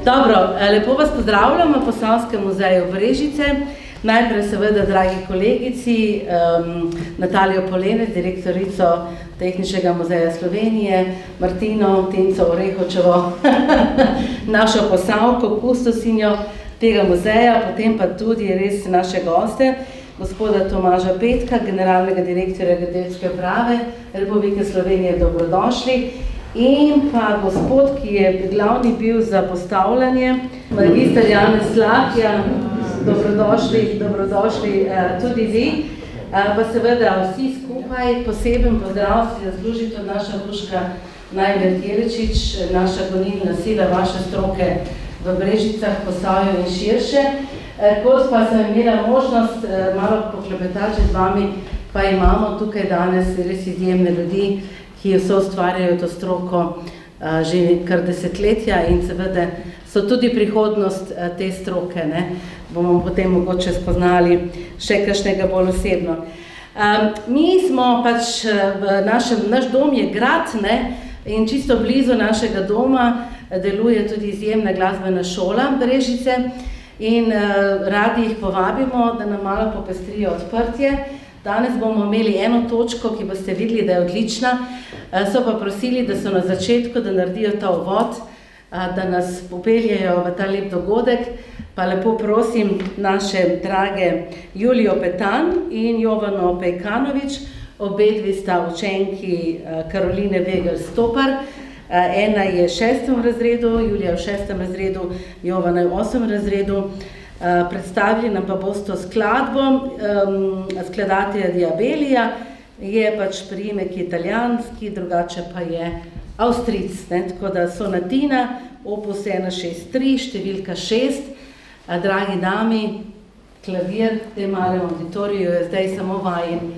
Dobro, lepo vas pozdravljam v Posavskem muzeju Brežice. Najprej seveda dragi kolegici Natalijo Polenec, direktorico Tehničnega muzeja Slovenije, Martino Tenco Orehočevo, našo Posavko, kustosinjo tega muzeja, potem pa tudi res naše goste, gospoda Tomaža Petka, generalnega direktorja Geodetske uprave Republike Slovenije, dobrodošli. In pa gospod, ki je glavni bil za postavljanje, magister Janez Slak, dobrodošli tudi vi, pa seveda vsi skupaj, poseben pozdrav si zaslužite od naša Duška Najmer-Jeličič, naša gonilna sila vaše stroke v Brežicah, Posavju in širše. Kot pa sem imela možnost malo poklepetati z vami, pa imamo tukaj danes res izjemne ljudi, ki so ustvarjajo to stroko že kar desetletja in seveda so tudi prihodnost te stroke. Bomo potem mogoče spoznali še kakšnega bolj osebno. Mi smo pač naš dom je grad in čisto blizu našega doma deluje tudi izjemna glasbena šola Brežice in radi jih povabimo, da nam malo popestrijo odprtje. Danes bomo imeli eno točko, ki boste videli, da je odlična. So pa prosili, da so na začetku, da naredijo ta uvod, da nas popeljejo v ta lep dogodek. Pa lepo prosim naše drage Julijo Petan in Jovano Pejkanovič, obedvi sta učenki Karoline Vegel-Stopar. Ena je v 6. razredu, Julija v 6. razredu, Jovana v 8. razredu. Predstavili nam pa boste skladbo skladatelja Diabelija, je pač priimek italijanski, drugače pa je Avstric, tako da sonatina, opus 163, številka 6. Dragi dami, klavir v tem malem auditoriju je zdaj samo vajen.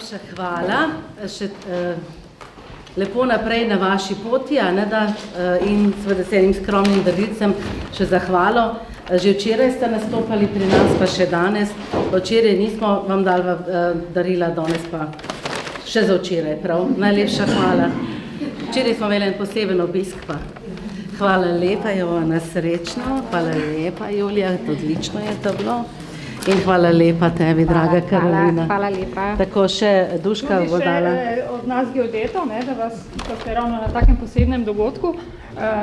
Najlepša hvala. Lepo naprej na vaši poti, in seveda s enim skromnim darilcem še zahvalo. Že včeraj ste nastopali pri nas, pa še danes. Včeraj nismo vam dali darila, danes pa še za včeraj, prav. Najlepša hvala. Včeraj smo imeli en poseben obisk pa. Hvala lepa, Jovana, srečno. Hvala lepa, Julija, odlično je to bilo. In hvala lepa tebi, draga Karolina. Hvala lepa. Tako še Duška bo dala. Tudi še od nas geodetov, da vas ste ravno na takem posebnem dogodku.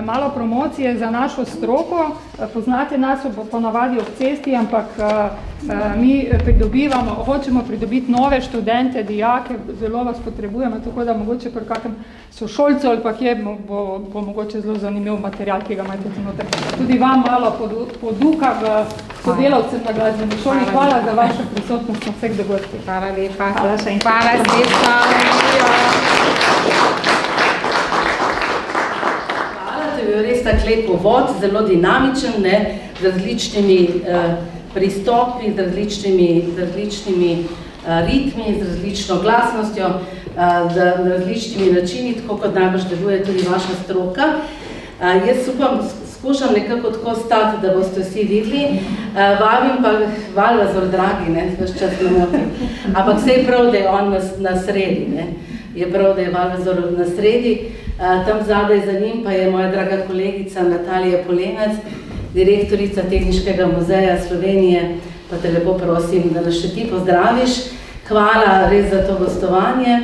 Malo promocije za našo stroko. Poznate nas ponavadi ob cesti, ampak mi hočemo pridobiti nove študente, dijake, zelo vas potrebujemo, tako da mogoče pri kakem sošolcu ali pa kje bo mogoče zelo zanimiv material, ki ga imate tu noter. Tudi vam malo poduka v sodelavcem na glasbeni šoli. Hvala za vašo prisotnost na vseh dogodkih. Hvala lepa. Hvala še enkrat. Hvala srečno. To je bil res tak lep uvod, zelo dinamičen, z različnimi pristopi, z različnimi ritmi, z različno glasnostjo, z različnimi načini, tako kot najbolj deluje tudi vaša stroka. Jaz upam, skušam nekako tako stati, da boste vsi videli. Vabim pa Valvazor, dragi, vaš čas ne moti. Ampak vse je prav, da je on na sredi. Je prav, da je Valvazor na sredi. Tam zadaj za njim pa je moja draga kolegica Natalija Polenec, direktorica Tehniškega muzeja Slovenije, pa te lepo prosim, da nas še ti pozdraviš. Hvala res za to gostovanje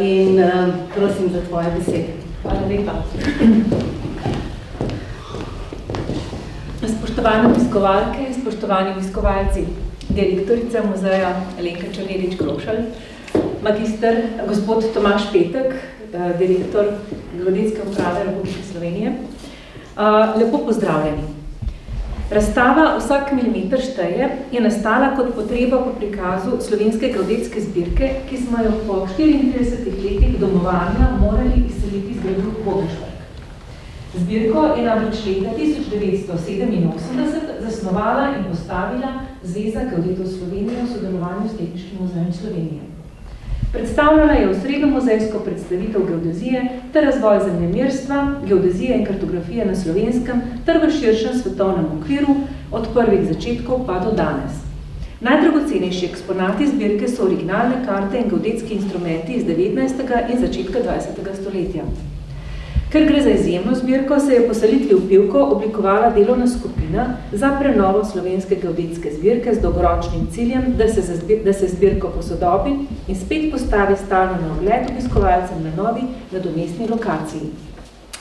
in prosim za tvoje besede. Hvala lepa. Spoštovane obiskovalke, spoštovani obiskovalci, direktorica muzeja Alenka Černelič-Krošelj, magister gospod Tomaž Petek, direktor Geodetske uprave Republike Slovenije. Lepo pozdravljeni. Razstava Vsak milimeter šteje je nastala kot potreba po prikazu slovenske geodetske zbirke, ki smo jo po 34 letih domovanja morali izseliti z gradu Bogešvark. Zbirko je namreč leta 1987 zasnovala in postavila Zveza geodetov Slovenije v sodelovanju s Tehniškim muzejem Slovenije. Predstavljala je osrednjo muzejsko predstavitev geodezije ter razvoj zemljemerstva, geodezije in kartografije na Slovenskem ter v širšem svetovnem okviru od prvih začetkov pa do danes. Najdragocenejši eksponati zbirke so originalne karte in geodetski instrumenti iz 19. in začetka 20. stoletja. Ker gre za izjemno zbirko, se je po selitvi v Pivko oblikovala delovna skupina za prenovo slovenske geodetske zbirke z dolgoročnim ciljem, da se zbirko posodobi in spet postavi stalno na ogled obiskovalcem na novi nadomestni lokaciji.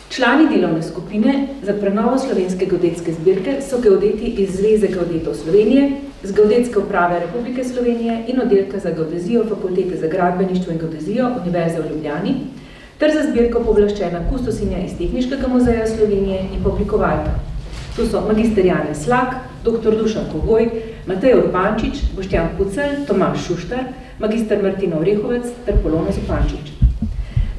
Člani delovne skupine za prenovo slovenske geodetske zbirke so geodeti iz Zveze geodetov Slovenije, z Geodetske uprave Republike Slovenije in oddelka za geodezijo Fakultete za gradbeništvo in geodezijo Univerze v Ljubljani, ter za zbirko pooblaščena kustosinja iz Tehniškega muzeja Slovenije in publikovalka. Tu so magister Janez Slak, dr. Dušan Kogoj, Matej Urbančič, Boštjan Pucelj, Tomaž Šuštar, magister Martin Orehovec ter Polona Zupančič.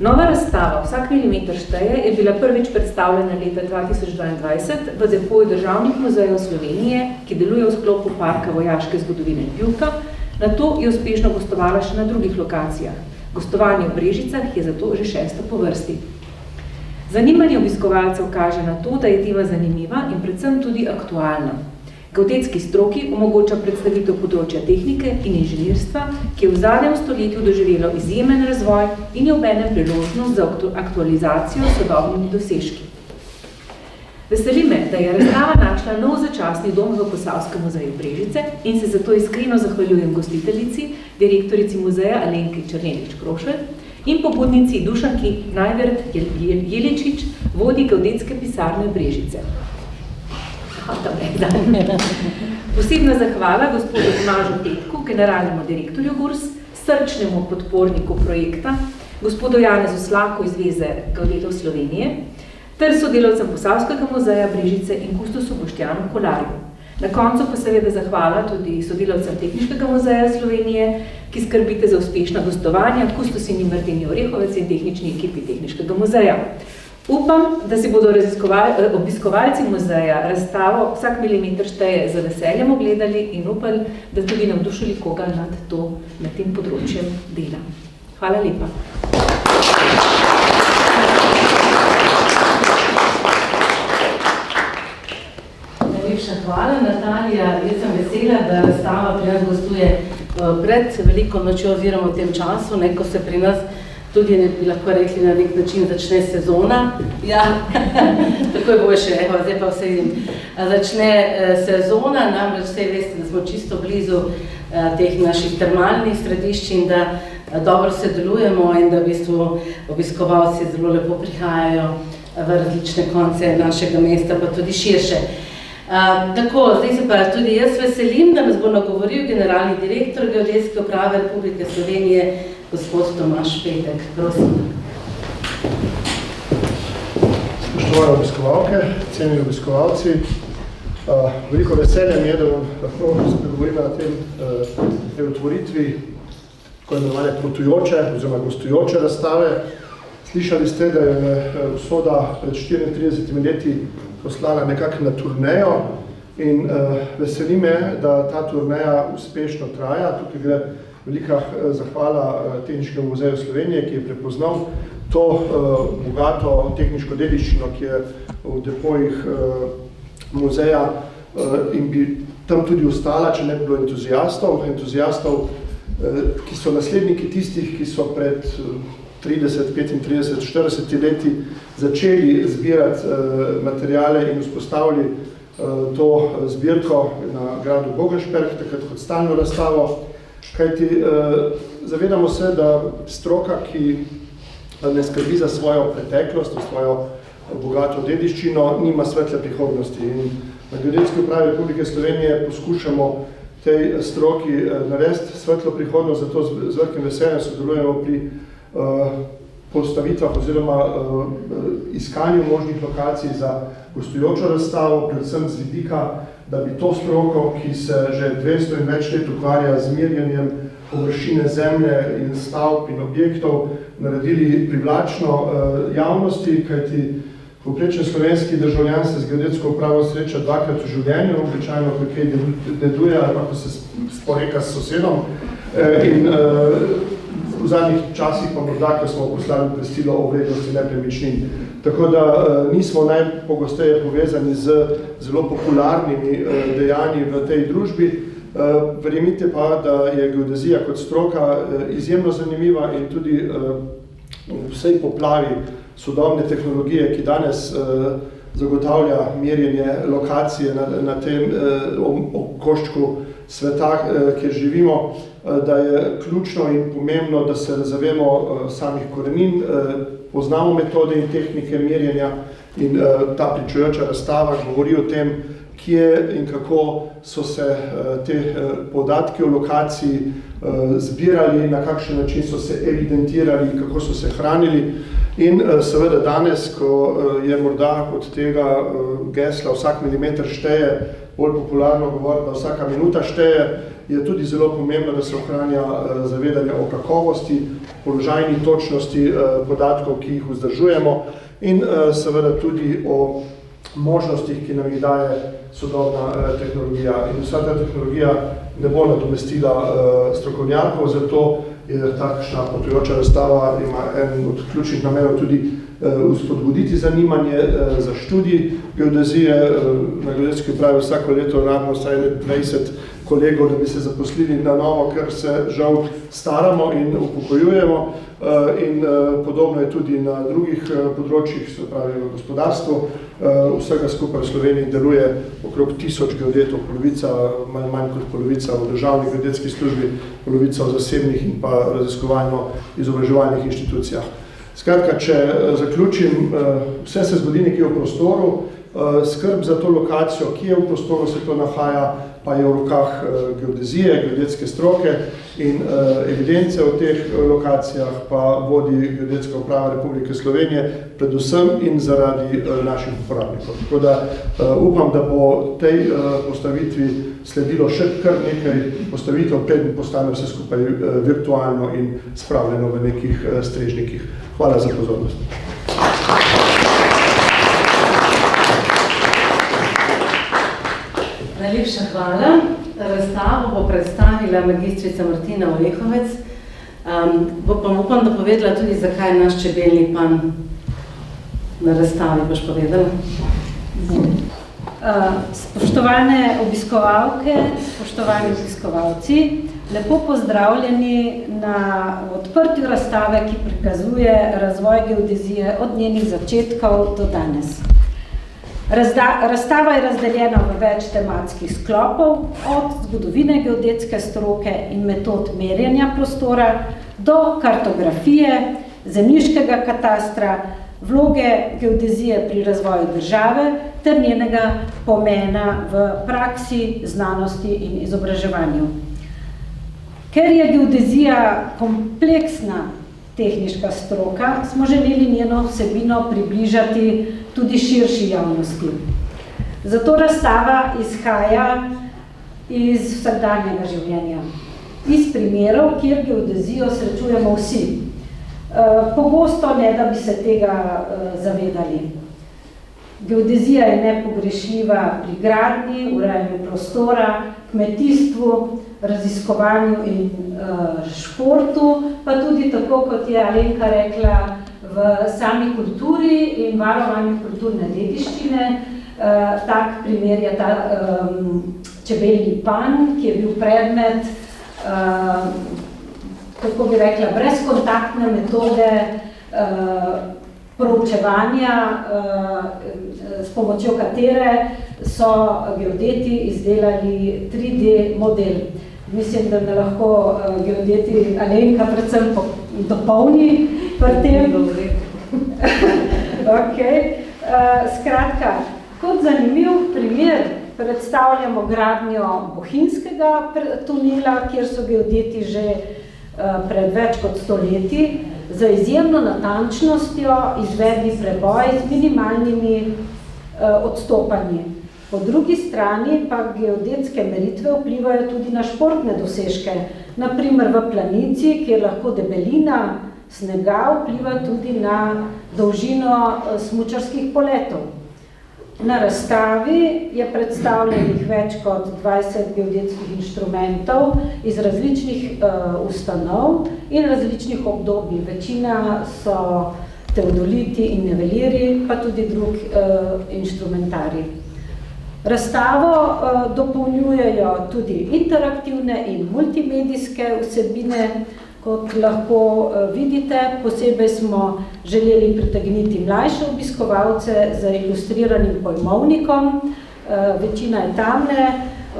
Nova razstava Vsak milimeter šteje je bila prvič predstavljena leta 2022 v depoju Državnih muzejev Slovenije, ki deluje v sklopu Parka vojaške zgodovine Pivka, nato je uspešno gostovala še na drugih lokacijah. Gostovanje v Brežicah je zato že 6. po vrsti. Zanimanje obiskovalcev kaže na to, da je tema zanimiva in predvsem tudi aktualna. Geodetski stroki omogoča predstavitev področja tehnike in inženirstva, ki je v zadnjem stoletju doživelo izjemen razvoj in je obenem priložnost za aktualizacijo s sodobnimi dosežki. Veseli me, da je razstava našla nov začasni dom v Posavskem muzeju Brežice in se zato iskreno zahvaljujem gostiteljici, direktorici muzeja Alenki Černelič-Krošelj in pobudnici Dušanki Najvert Jeličič, vodji geodetske pisarne Brežice. Posebna zahvala gospodu Tomažu Petku, generalnemu direktorju GURS, srčnemu podporniku projekta, gospodu Janezu Slaku iz Zveze geodetov Slovenije, ter sodelavcem Posavskega muzeja Brežice in kustosu Boštjanu Kolarju. Na koncu pa seveda zahvala tudi sodelavcem Tehniškega muzeja Slovenije, ki skrbite za uspešna gostovanja, kustosinji Martini Orehovec in tehnični ekipi Tehniškega muzeja. Upam, da si bodo obiskovalci muzeja razstavo Vsak milimeter šteje z veseljem ogledali in upam, da tudi navdušili koga nad to med tem področjem dela. Hvala lepa. Najlepša hvala, Natalija. Jaz sem vesela, da razstava pri nas gostuje pred veliko nočjo oziroma v tem času, ko se pri nas tudi, bi lahko rekli, na nek način začne sezona. Ja, tako je boljše, zdaj pa vse vidim. Začne sezona, namreč vse veste, da smo čisto blizu teh naših termalnih središč in da dobro sodelujemo in da v bistvu obiskovalci zelo lepo prihajajo v različne konce našega mesta, pa tudi širše. Tako, zdaj se pa tudi jaz veselim, da nas bo nagovoril generalni direktor Geodetske uprave Republike Slovenije, gospod Tomaž Petek. Prosim. Spoštovane obiskovalke, cenjeni obiskovalci, veliko veselje mi je, da vam lahko spregovorimo na tej otvoritvi tako imenovane potujoče oziroma gostujoče razstave. Slišali ste, da je Usoda pred 34 leti poslala nekako na turnejo in veseli me, da ta turneja uspešno traja. Tukaj gre velika zahvala Tehniškemu muzeju Slovenije, ki je prepoznal to bogato tehniško dediščino, ki je v depojih muzeja in bi tam tudi ostala, če ne bi bilo entuzijastov, ki so nasledniki tistih, ki so pred 30, 35, 40 leti začeli zbirati materijale in vzpostavili to zbirko na gradu Bogenšperk, takrat kot stalno razstavo. Kajti zavedamo se, da stroka, ki ne skrbi za svojo preteklost, svojo bogato dediščino, nima svetle prihodnosti. In na Geodetski upravi Republike Slovenije poskušamo tej stroki narediti svetlo prihodnost, zato z velikim veseljem sodelujemo pri postavitvah oziroma iskanju možnih lokacij za gostujočo razstavo, predvsem z vidika, da bi to stroko, ki se že 200 in več let ukvarja z merjenjem površine zemlje in stavb in objektov, naredili privlačno javnosti, kajti povprečen slovenski državljan se z geodetsko upravo sreča dvakrat v življenju, običajno, ko kaj deduje ali pa ko se sporeka s sosedom. In v zadnjih časih pa morda, ko smo poslali obvestilo o vrednosti nepremičnin. Tako da nismo najpogosteje povezani z zelo popularnimi dejanji v tej družbi. Verjemite pa, da je geodezija kot stroka izjemno zanimiva in tudi v vsej poplavi sodobne tehnologije, ki danes zagotavlja merjenje lokacije na tem koščku sveta, kjer živimo, da je ključno in pomembno, da se zavemo samih korenin, poznamo metode in tehnike merjenja in ta pričujoča razstava govori o tem, kje in kako so se te podatki o lokaciji zbirali, na kakšen način so se evidentirali, kako so se hranili. In seveda danes, ko je morda od tega gesla vsak milimeter šteje, bolj popularno govori, da vsaka minuta šteje, je tudi zelo pomembno, da se ohranja zavedanje o kakovosti, položajni točnosti podatkov, ki jih vzdržujemo in seveda tudi o možnostih, ki nam jih daje sodobna tehnologija. In vsa ta tehnologija ne bo nadomestila strokovnjakov, zato je takšna potujoča razstava, ima en od ključnih namenov tudi spodbuditi zanimanje za študij geodezije. Na Geodetski upravi vsako leto rabimo vsaj 20 kolegov, da bi se zaposlili na novo, ker se žal staramo in upokojujemo. In podobno je tudi na drugih področjih, se pravi v gospodarstvu. Vsega skupaj v Sloveniji deluje okrog 1000 geodetov, polovica, manj kot polovica v državni geodetski službi, polovica v zasebnih in pa raziskovalno-izobraževalnih inštitucijah. Skratka, če zaključim, vse se zgodi nekje v prostoru, skrb za to lokacijo, ki je v prostoru se to nahaja, pa je v rokah geodezije, geodetske stroke in evidence o teh lokacijah pa vodi Geodetska uprava Republike Slovenije, predvsem in zaradi naših uporabnikov. Tako da upam, da bo tej postavitvi sledilo še kar nekaj postavitev, preden postane vse skupaj virtualno in spravljeno v nekih strežnikih. Hvala za pozornost. Najlepša hvala. razstavo bo predstavila magistrica Martina Orehovec. Upam, da povedala tudi, zakaj je naš čebelni panj na razstavi, boš povedala? Spoštovane obiskovalke, spoštovani obiskovalci, lepo pozdravljeni na odprtju razstave, ki prikazuje razvoj geodezije od njenih začetkov do danes. Razstava je razdeljena v več tematskih sklopov, od zgodovine geodetske stroke in metod merjenja prostora do kartografije, zemljiškega katastra, vloge geodezije pri razvoju države ter njenega pomena v praksi, znanosti in izobraževanju. Ker je geodezija kompleksna tehniška stroka, smo želeli njeno vsebino približati tudi širši javnosti. Zato razstava izhaja iz vsakdanjega življenja, iz primerov, kjer geodezijo srečujemo vsi. Pogosto ne, da bi se tega zavedali. Geodezija je nepogrešljiva pri gradnji, urejanju prostora, kmetijstvu, raziskovanju in športu, pa tudi tako, kot je Alenka rekla, v sami kulturi in varovanju kulturne dediščine. Tak primer je ta čebelji panj, ki je bil predmet, kako bi rekla, brezkontaktne metode proučevanja, s pomočjo katere so geodeti izdelali 3D model. Mislim, da me lahko geodeti Alenka predvsem dopolni pri tem. Skratka, kot zanimiv primer predstavljamo gradnjo Bohinjskega tunela, kjer so geodeti že pred več kot 100 leti za izjemno natančnostjo izvedli preboj z minimalnimi odstopanji. Po drugi strani pa geodetske meritve vplivajo tudi na športne dosežke, na primer v planici, kjer lahko debelina snega vpliva tudi na dolžino smučarskih poletov. Na razstavi je predstavljenih več kot 20 geodetskih inštrumentov iz različnih ustanov in različnih obdobij. Večina so teodoliti in niveliri, pa tudi drug inštrumentarij. Razstavo dopolnjujejo tudi interaktivne in multimedijske vsebine. Kot lahko vidite, posebej smo želeli pritegniti mlajše obiskovalce z ilustriranim pojmovnikom, večina je tamle,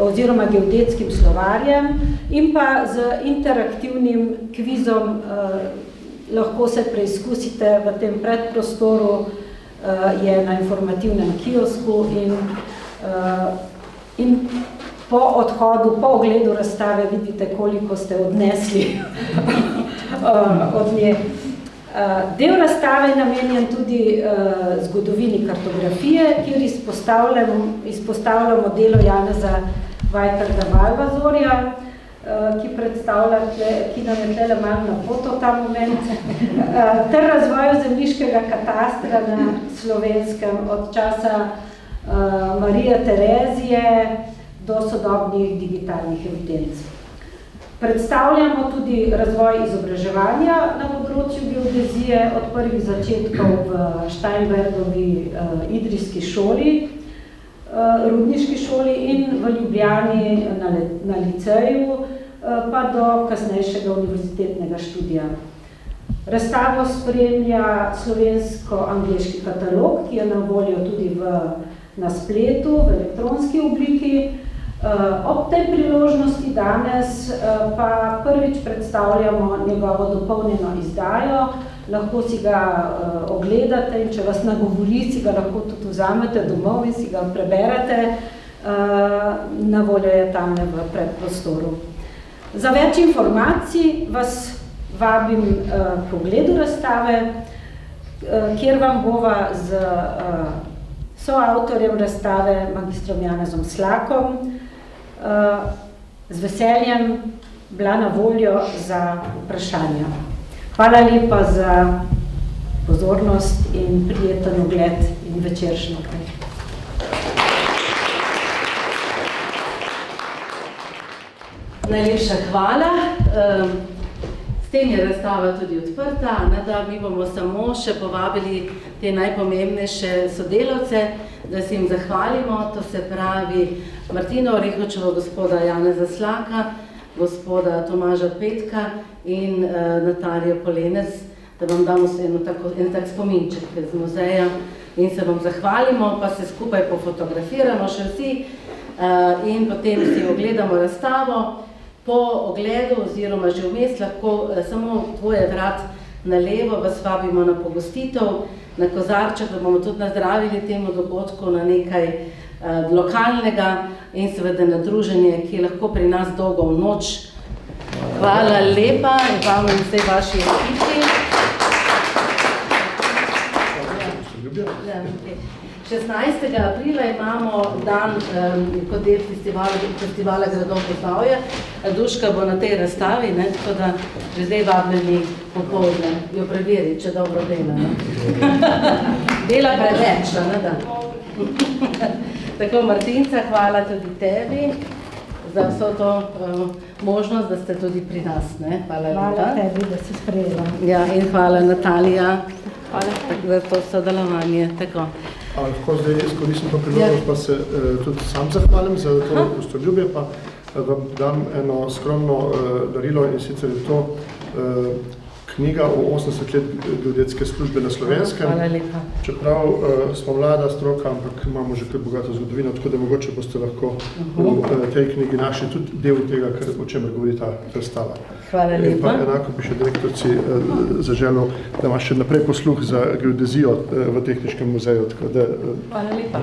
oziroma geodetskim slovarjem, in pa z interaktivnim kvizom lahko se preizkusite v tem predprostoru, je na informativnem kiosku in po odhodu, po ogledu razstave vidite, koliko ste odnesli od nje. Del razstave je namenjen tudi zgodovini kartografije, kjer izpostavljamo delo Janeza Vajkarda-Valvazorja, ki nam je tlele malo na foto ta moment, ter razvoju zemljiškega katastra na Slovenskem od časa Marije Terezije do sodobnih digitalnih evidenc. Predstavljamo tudi razvoj izobraževanja na področju geodezije od prvih začetkov v Steinbergovi idrijski šoli, rudniški šoli in v Ljubljani na liceju, pa do kasnejšega univerzitetnega študija. Razstavo spremlja slovensko-angleški katalog, ki je na voljo tudi na spletu, v elektronski obliki. Ob tej priložnosti danes pa prvič predstavljamo njegovo dopolnjeno izdajo. Lahko si ga ogledate in če vas nagovori, si ga lahko tudi vzamete domov in si ga preberete. Na voljo je tam v predprostoru. Za več informacij vas vabim k ogledu razstave, kjer vam bova z soavtorjem razstave, magistrom Janezom Slakom, z veseljem bila na voljo za vprašanja. Hvala lepa za pozornost in prijeten ogled in večeršnjo. Najlepša hvala. S tem je razstava tudi odprta, da mi bomo samo še povabili te najpomembnejše sodelavce, da se jim zahvalimo, to se pravi Martino Orehočevo, gospoda Janeza Slaka, gospoda Tomaža Petka in Natalijo Polenec, da vam damo en tak spominček iz muzeja in se vam zahvalimo, pa se skupaj pofotografiramo še vsi in potem si ogledamo razstavo. Po ogledu oziroma že vmes lahko samo dvoje vrat na levo vas vabimo na pogostitev, na kozarček, da bomo tudi nazdravili temu dogodku na nekaj lokalnega in seveda na druženje, ki je lahko pri nas dolgo v noč. Hvala lepa in vam in vsej vaši ekipi. 16. aprila imamo dan kot del festivala Gradov Posavja. Duška bo na tej razstavi, tako da že zdaj vabljeni popoldne jo preveriti, če dobro dela. Dela preveč, da. Tako, Martinca, hvala tudi tebi za vso to možnost, da ste tudi pri nas. Hvala lepa. Hvala tebi, da si sprejela. Ja, in hvala Natalija za to sodelovanje. Tako. Lahko zdaj izkoristim to priložnost, pa se tudi sam zahvalim za to gostoljubje, pa vam dam eno skromno darilo in sicer je to knjiga o 80 let geodetske službe na Slovenskem. Hvala lepa. Čeprav smo mlada stroka, ampak imamo že kar bogato zgodovino, tako da mogoče boste lahko v tej knjigi našli tudi del tega, o čemer govori ta razstava. Hvala lepa. Pa enako bi še direktorci zaželel, da imaš še naprej posluh za geodezijo v Tehniškem muzeju. Hvala lepa.